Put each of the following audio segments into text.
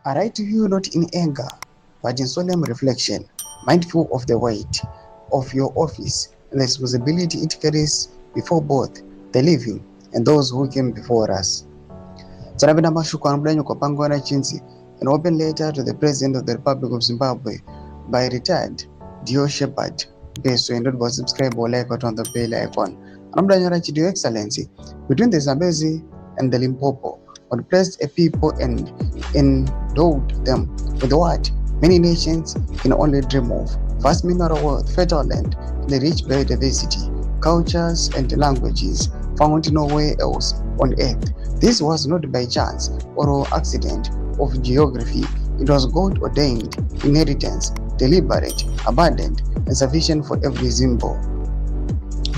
I write to you not in anger, but in solemn reflection, mindful of the weight of your office and the responsibility it carries before both the living and those who came before us. An open letter to the President of the Republic of Zimbabwe by retired Dio Shepherd. Beso and not subscribe or like on the bell icon. Your Excellency, between the Zambezi and the Limpopo, God blessed a people and endowed them with what many nations can only dream of: vast mineral wealth, fertile land, the rich biodiversity, cultures and languages found nowhere else on earth. This was not by chance or accident of geography. It was God-ordained inheritance, deliberate, abundant, and sufficient for every Zimbo.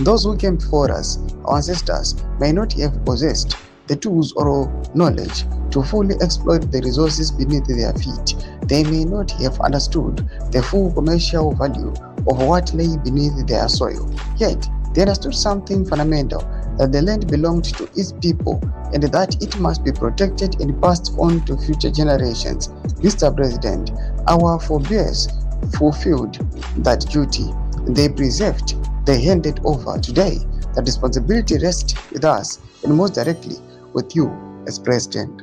Those who came before us, our ancestors, may not have possessed the tools or knowledge to fully exploit the resources beneath their feet. They may not have understood the full commercial value of what lay beneath their soil. Yet, they understood something fundamental: that the land belonged to its people and that it must be protected and passed on to future generations. Mr. President, our forebears fulfilled that duty. They preserved, they handed over. Today, the responsibility rests with us and most directly with you as President.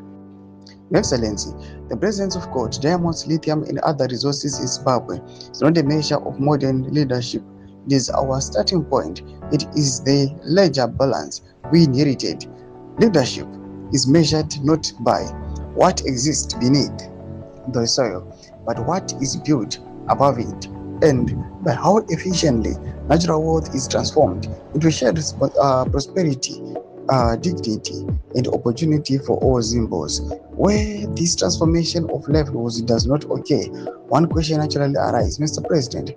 Your Excellency, the presence of gold, diamonds, lithium, and other resources in Zimbabwe is not a measure of modern leadership. It is our starting point. It is the ledger balance we inherited. Leadership is measured not by what exists beneath the soil, but what is built above it, and by how efficiently natural wealth is transformed into shared prosperity, dignity, and opportunity for all Zimbos. Where this transformation of levels does not occur, one question naturally arises: Mr. President,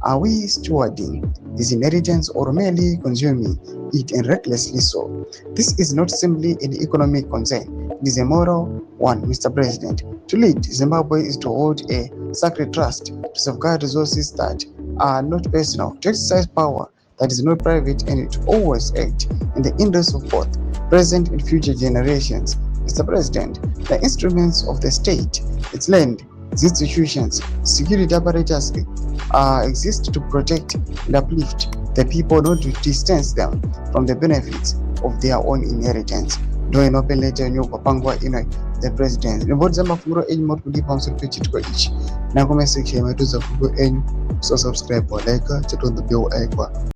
are we stewarding this inheritance or merely consuming it, and recklessly so? This is not simply an economic concern, it is a moral one, Mr. President. To lead Zimbabwe is to hold a sacred trust, to safeguard resources that are not personal, to exercise power that is not private, and to always act in the interest of both present and future generations. Mr. President, the instruments of the state, its land, its institutions, security apparatus exist to protect and uplift the people, not to distance them from the benefits of their own inheritance. Do an open letter in your papangwa the president. Nibodza mafunguro enyu moti kudipa msuri pechitiko ichi. Na comment section yetu za fungo enyu. So subscribe or like, check on the bell icon.